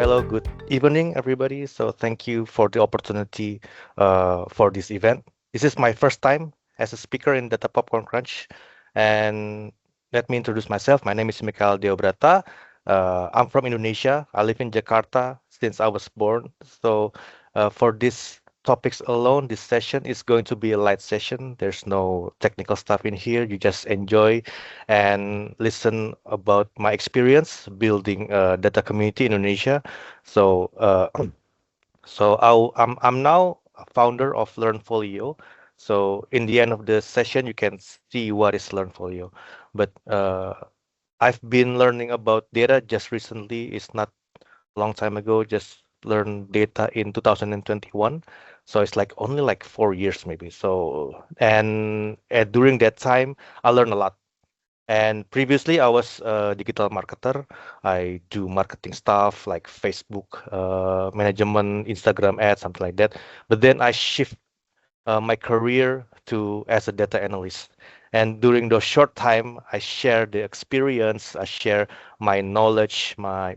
hello, good evening, everybody. So thank you for the opportunity for this event. This is my first time as a speaker in Data Popcorn Crunch. And let me introduce myself. My name is Mikael Dewabrata. I'm from Indonesia. I live in Jakarta since I was born. So for this topics alone, this session is going to be a light session. There's no technical stuff in here. You just enjoy and listen about my experience building a data community in Indonesia. So, I'm now a founder of LearnFolio. So in the end of the session, you can see what is LearnFolio. But I've been learning about data just recently. It's not a long time ago. Just learned data in 2021. So it's like only like 4 years maybe. So and during that time, I learned a lot. And previously, I was a digital marketer. I do marketing stuff like Facebook management, Instagram ads, something like that. But then I shift my career to as a data analyst. And during those short time, I share the experience. I share my knowledge, my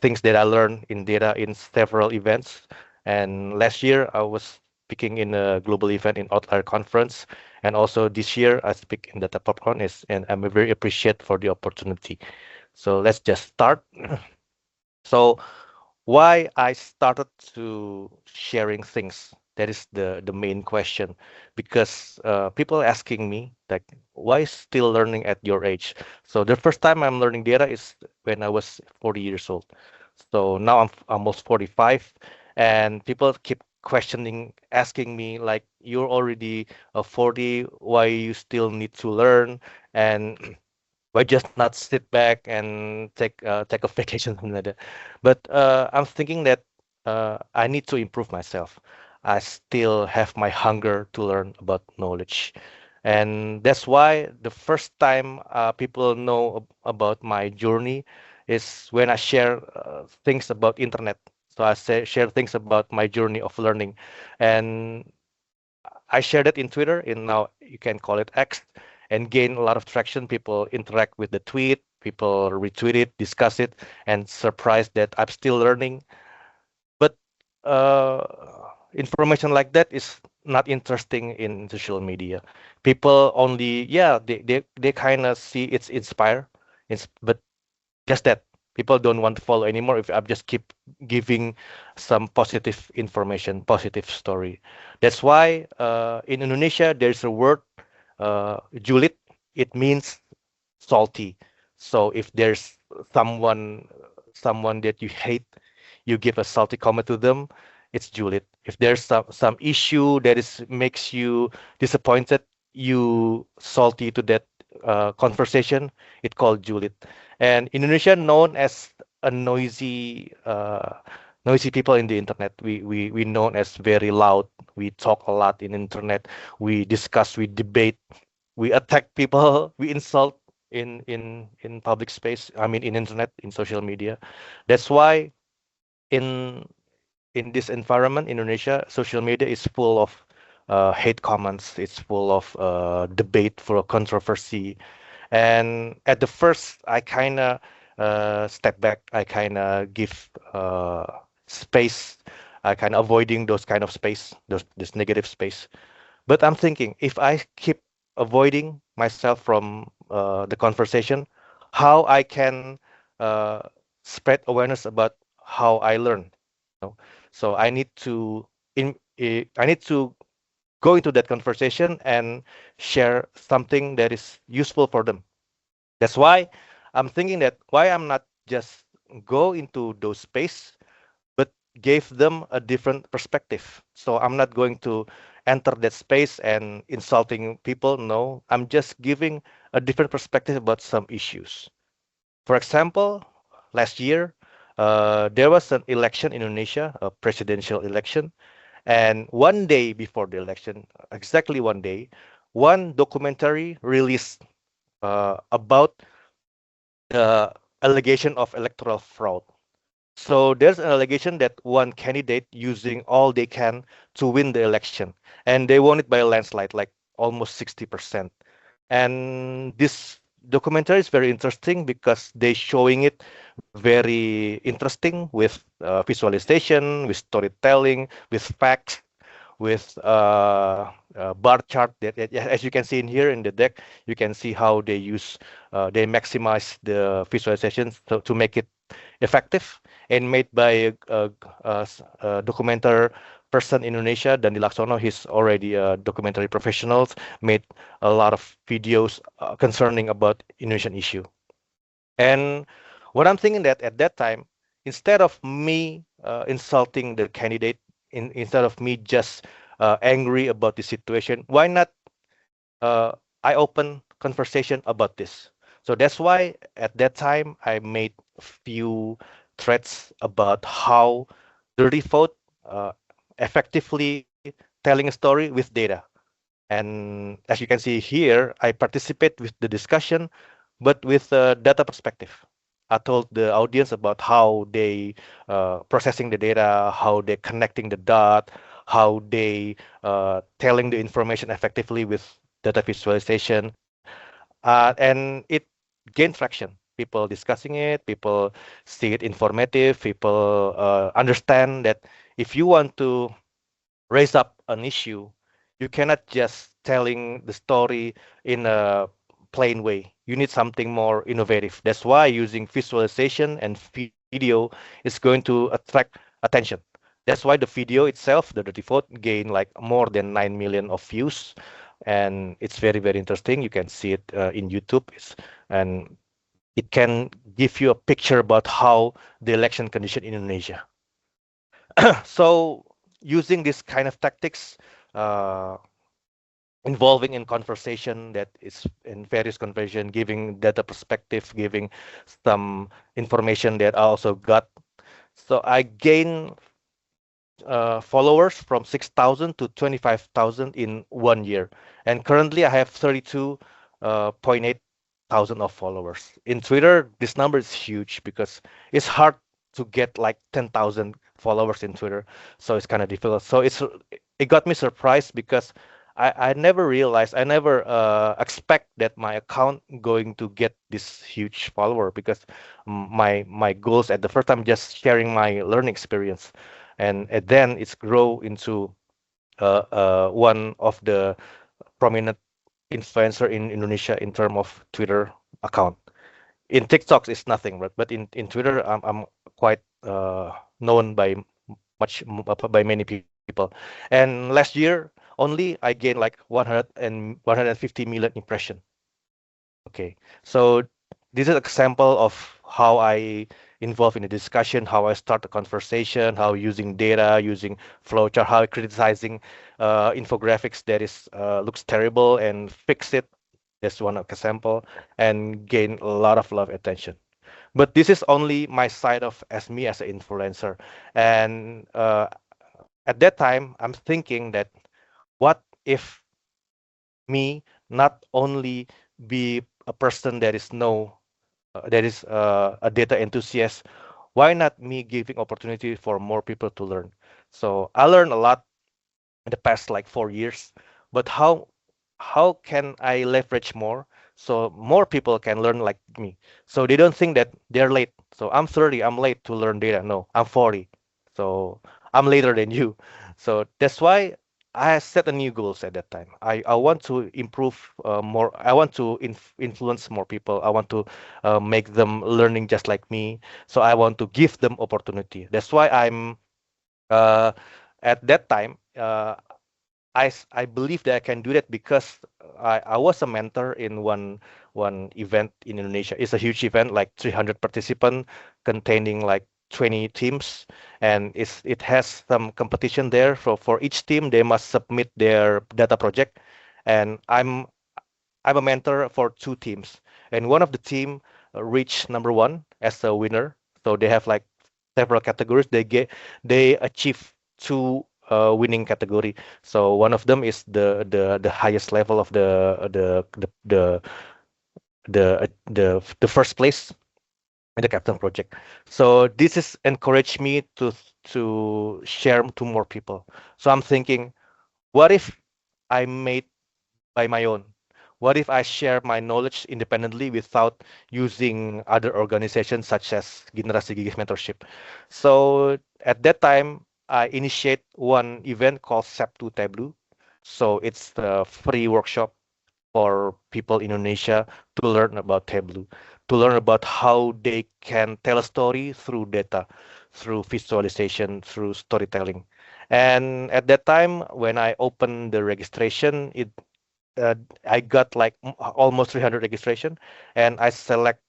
things that I learned in data in several events. And last year, I was speaking in a global event in Outlier Conference. And also this year, I speak in Data Popcorn, and I'm very appreciated for the opportunity. So let's just start. So why I started to sharing things. That is the main question, because people asking me like, why still learning at your age? So the first time I'm learning data is when I was 40 years old. So now I'm almost 45, and people keep questioning, asking me like, you're already 40, why you still need to learn? And why just not sit back and take a vacation, something like that. But I'm thinking that I need to improve myself. I still have my hunger to learn about knowledge, and that's why the first time people know about my journey is when I share things about internet. So I share things about my journey of learning, and I shared it in Twitter, in now you can call it X, and gain a lot of traction. People interact with the tweet, people retweet it, discuss it, and surprised that I'm still learning. But uh, information like that is not interesting in social media. People only, yeah, they kind of see it's inspire, but just that people don't want to follow anymore if I just keep giving some positive information, positive story. That's why in Indonesia there's a word julid. It means salty. So if there's someone someone that you hate, you give a salty comment to them, it's julid. If there's some issue that is makes you disappointed, you salty to that conversation, it called julid. And Indonesia known as a noisy people in the internet. We known as very loud. We talk a lot in internet. We discuss, we debate, we attack people, we insult in public space. I mean, in internet, in social media. That's why in in this environment, Indonesia, social media is full of hate comments. It's full of debate, full of controversy. And at the first, I kind of step back. I kind of give space. I kind of avoiding those kind of space, those this negative space. But I'm thinking if I keep avoiding myself from the conversation, how I can uh, spread awareness about how I learn. You know? So I need to go into that conversation and share something that is useful for them. That's why I'm thinking that why I'm not just go into those space but gave them a different perspective. So I'm not going to enter that space and insulting people. No, I'm just giving a different perspective about some issues. For example, last year, there was an election in Indonesia, a presidential election. And one day before the election, exactly one day, one documentary released about the allegation of electoral fraud. So there's an allegation that one candidate using all they can to win the election, and they won it by a landslide, like almost 60%. And this documentary is very interesting because they showing it very interesting with visualization, with storytelling, with facts, with bar chart yeah, as you can see in here in the deck, you can see how they use they maximize the visualizations to make it effective and made by a documenter person in Indonesia, Dandi Laksono. He's already a documentary professional, made a lot of videos concerning about Indonesian issue. And what I'm thinking that at that time, instead of me insulting the candidate, instead of me just angry about the situation, why not uh, I open conversation about this? So that's why at that time I made a few threads about how dirty vote effectively telling a story with data. And as you can see here, I participate with the discussion, but with a data perspective. I told the audience about how they processing the data, how they connecting the dot, how they telling the information effectively with data visualization, and it gained traction. People discussing it, people see it informative, people understand that if you want to raise up an issue, you cannot just telling the story in a plain way. You need something more innovative. That's why using visualization and video is going to attract attention. That's why the video itself, the default, gained like more than 9 million of views, and it's very very interesting. You can see it in YouTube. And it can give you a picture about how the election condition in Indonesia. So using this kind of tactics, uh, involving in conversation that is in various conversation, giving data perspective, giving some information that I also got. So I gain followers from 6,000 to 25,000 in 1 year. And currently I have 32.8 thousand of followers. In Twitter, this number is huge because it's hard to get like 10,000 followers in Twitter. So it's kind of difficult. So it got me surprised because I never realized, I never expect that my account going to get this huge follower because my goals at the first time just sharing my learning experience, and then it's grow into one of the prominent influencer in Indonesia in terms of Twitter account. In TikTok, it's nothing, but in Twitter, I'm quite known by by many people. And last year only, I gained like 150 million impression. Okay, so this is an example of how I involve in a discussion, how I start a conversation, how using data, using flowchart, how criticizing infographics that is looks terrible and fix it. That's one example, and gain a lot of attention. But this is only my side of as me as an influencer. And at that time, I'm thinking that what if me not only be a person that is no that is a data enthusiast, why not me giving opportunity for more people to learn? So I learned a lot in the past like 4 years, but how can I leverage more so more people can learn like me? So they don't think that they're late. So I'm 30, I'm late to learn data. No, I'm 40, so I'm later than you. So that's why I set a new goals at that time. I want to improve more. I want to influence more people. I want to make them learning just like me. So I want to give them opportunity. That's why I'm uh, at that time. I believe that I can do that because I was a mentor in one event in Indonesia. It's a huge event, like 300 participants, containing like 20 teams, and it has some competition there. For each team, they must submit their data project, and I'm a mentor for two teams, and one of the team reached number one as a winner. So they have like several categories. They achieve two winning category. So one of them is the highest level of the first place in the Captain project. So this is encouraged me to share to more people. So I'm thinking, what if I made by my own? What if I share my knowledge independently without using other organizations such as Generasi Gigih Mentorship? So at that time, I initiate one event called SEP2 Tableau. So it's a free workshop for people in Indonesia to learn about Tableau, to learn about how they can tell a story through data, through visualization, through storytelling. And at that time, when I opened the registration, uh, I got like almost 300 registration, and I select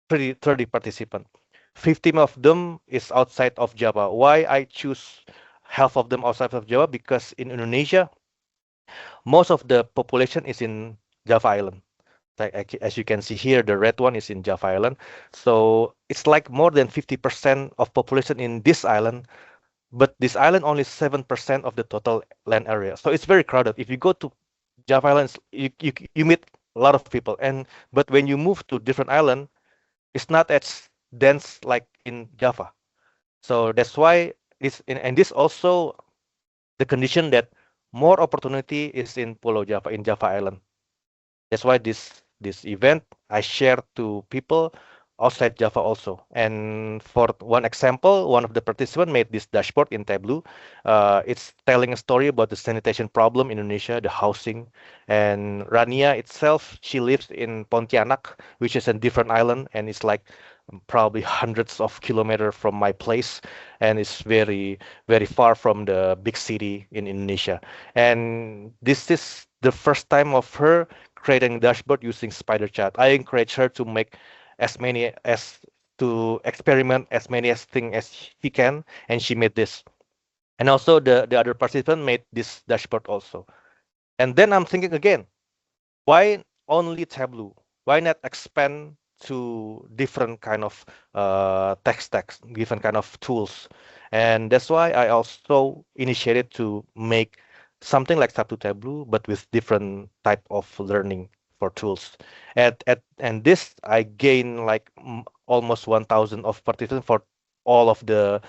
30 participants. 15 of them is outside of Java. Why I choose half of them outside of Java? Because in Indonesia, most of the population is in Java Island. As you can see here, the red one is in Java Island. So it's like more than 50% of population in this island, but this island only 7% of the total land area. So it's very crowded. If you go to Java Islands, you meet a lot of people. But when you move to different island, it's not as dense like in Java. So that's why and this also the condition that more opportunity is in Pulau Java, in Java Island. That's why this event I share to people outside Java also. And for one example, one of the participants made this dashboard in Tableau. It's telling a story about the sanitation problem in Indonesia, the housing. And Rania itself, she lives in Pontianak, which is a different island, and it's like probably hundreds of kilometers from my place, and it's very far from the big city in Indonesia. And this is the first time of her creating a dashboard using spider chat. I encourage her to make as many as to experiment as many as thing as she can, and she made this. And also the other participant made this dashboard also. And then I'm thinking again, why only Tableau? Why not expand to different kind of tech stacks, different kind of tools? And that's why I also initiated to make something like Tableau Tableau, but with different type of learning for tools. And this I gain like almost 1,000 of participants for all of the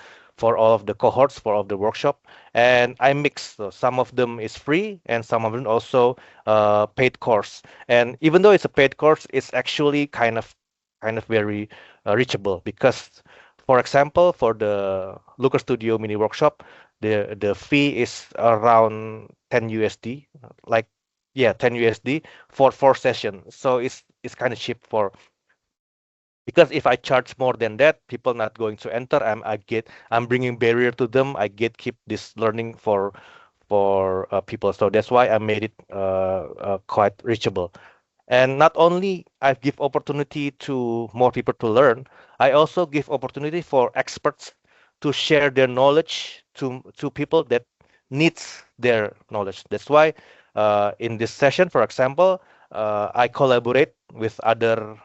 cohorts for all of the workshop, and I mix. So some of them is free, and some of them also paid course. And even though it's a paid course, it's actually kind of very reachable because, for example, for the Looker Studio mini workshop, the fee is around 10 USD, like yeah, 10 USD for 4 sessions. So it's kind of cheap for because if I charge more than that, people not going to enter. I'm bringing barrier to them. I get keep this learning for people. So that's why I made it quite reachable. And not only I give opportunity to more people to learn, I also give opportunity for experts to share their knowledge to people that needs their knowledge. That's why in this session, for example, I collaborate with other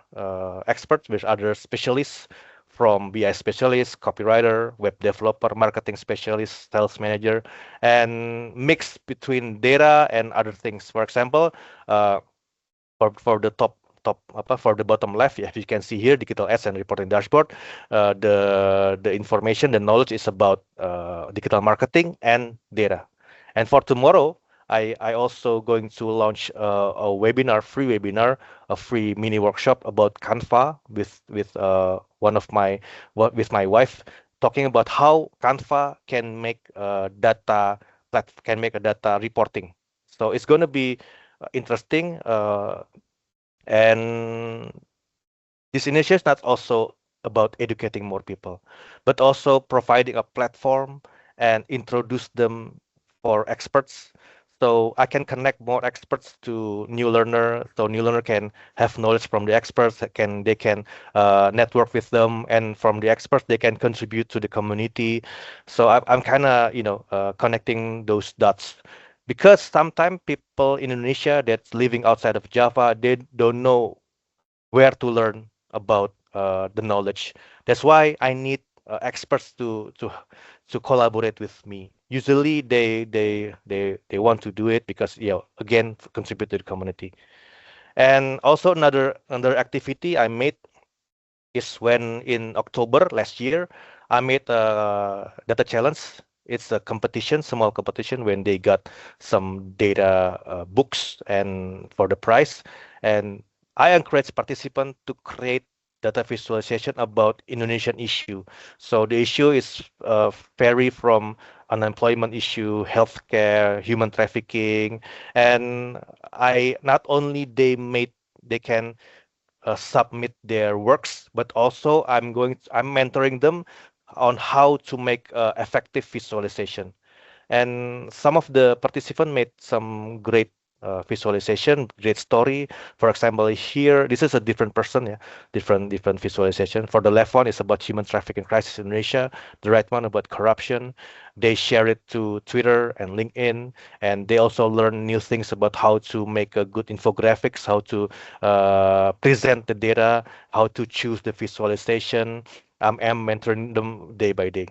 experts, with other specialists from BI specialist, copywriter, web developer, marketing specialist, sales manager, and mix between data and other things. For example, for the for the bottom left, yeah, you can see here digital ads and reporting dashboard. The information, the knowledge is about digital marketing and data. And for tomorrow, I also going to launch a webinar, free webinar, a free mini workshop about Canva with one of my with my wife, talking about how Canva can make can make a data reporting. So it's going to be interesting. And this initiative is not also about educating more people, but also providing a platform and introduce them for experts. So I can connect more experts to new learner, so new learner can have knowledge from the experts. They can network with them, and from the experts they can contribute to the community. So I'm kind of connecting those dots because sometimes people in Indonesia that's living outside of Java, they don't know where to learn about the knowledge. That's why I need experts to collaborate with me. Usually they want to do it because again contribute to the community. And also another activity I made is when in October last year I made a data challenge. It's a competition, small competition when they got some data books and for the price. And I encourage participants to create data visualization about Indonesian issue. So the issue is vary from unemployment issue, healthcare, human trafficking, and I not only they can submit their works, but also I'm mentoring them on how to make effective visualization. And some of the participants made some great visualization, great story. For example, here this is a different person, yeah, different visualization. For the left one is about human trafficking crisis in Indonesia. The right one about corruption. They share it to Twitter and LinkedIn, and they also learn new things about how to make a good infographics, how to present the data, how to choose the visualization. I'm mentoring them day by day.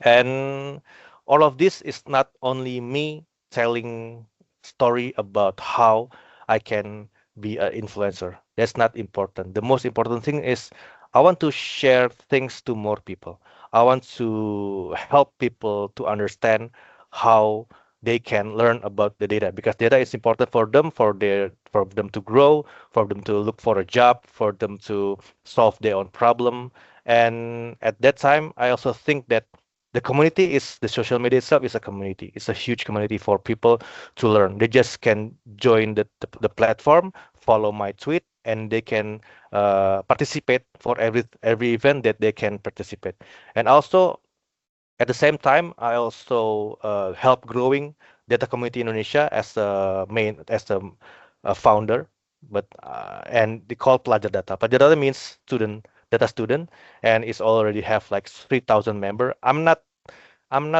And all of this is not only me telling story about how I can be an influencer. That's not important. The most important thing is I want to share things to more people. I want to help people to understand how they can learn about the data because data is important for them for them to grow, for them to look for a job, for them to solve their own problem. And at that time, I also think that the community is the social media itself is a community. It's a huge community for people to learn. They just can join the platform, follow my tweet, and they can participate for every event that they can participate. And also at the same time, I also help growing data community in Indonesia as a founder. But and they call Pelajar Data. Pelajar Data means student data student, and it's already have like 3,000 member. I'm not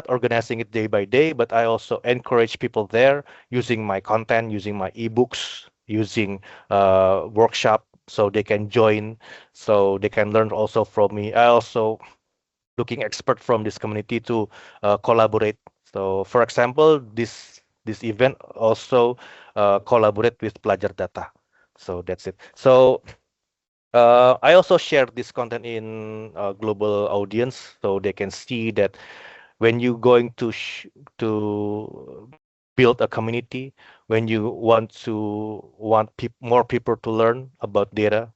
organizing it day by day, but I also encourage people there using my content, using my ebooks, using workshop so they can join, so they can learn also from me. I also looking expert from this community to collaborate. So for example, this event also collaborate with Pelajar Data. So that's it. So I also share this content in global audience so they can see that when you going to build a community, when you want more people to learn about data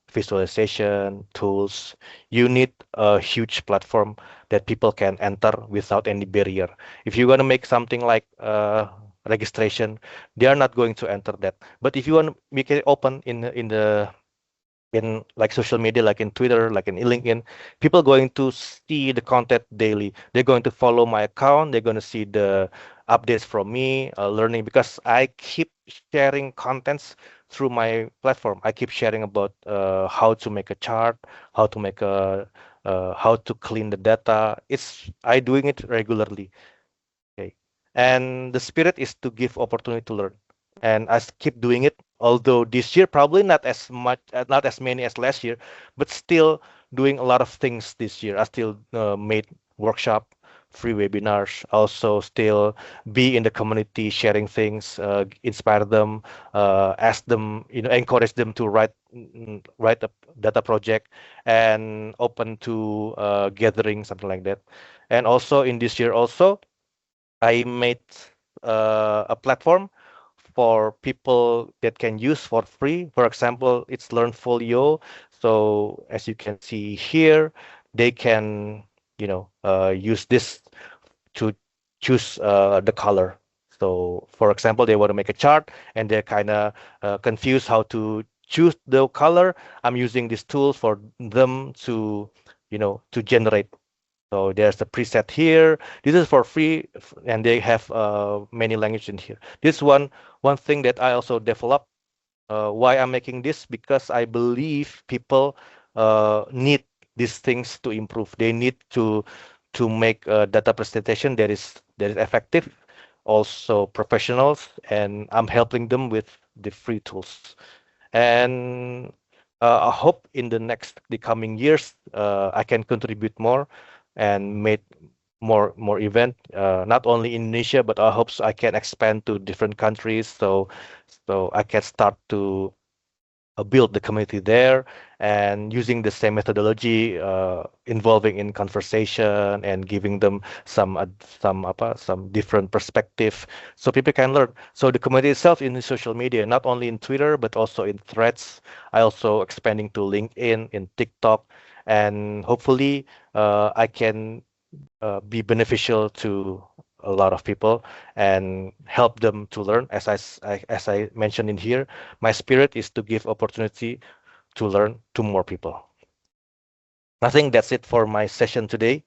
visualization tools, you need a huge platform that people can enter without any barrier. If you're going to make something like registration, they are not going to enter that. But if you want to make it open in like social media, like in Twitter, like in LinkedIn, people going to see the content daily. They're going to follow my account. They're going to see the updates from me, learning because I keep sharing contents through my platform. I keep sharing about how to make a chart, how to make how to clean the data. I doing it regularly. Okay. And the spirit is to give opportunity to learn. And I keep doing it, although this year probably not as much, not as many as last year, but still doing a lot of things this year. I still made workshop, free webinars, also still be in the community, sharing things, inspire them, ask them, encourage them to write a data project and open to gathering, something like that. And also in this year also, I made a platform for people that can use for free. For example, it's Learnfolio. So as you can see here, they can, use this to choose the color. So for example, they want to make a chart and they're kind of confused how to choose the color. I'm using this tool for them to generate. So there's the preset here. This is for free, and they have many languages in here. This one thing that I also developed. Why I'm making this because I believe people need these things to improve. They need to make a data presentation that is effective, also professionals, and I'm helping them with the free tools. And I hope in the coming years I can contribute more and make more event, not only in Indonesia, but I hope I can expand to different countries. So I can start to build the community there, and using the same methodology, involving in conversation and giving them some different perspective so people can learn. So the community itself in the social media, not only in Twitter but also in Threads. I also expanding to LinkedIn, in TikTok, and hopefully I can be beneficial to a lot of people and help them to learn. As I mentioned in here, my spirit is to give opportunity to learn to more people. I think that's it for my session today.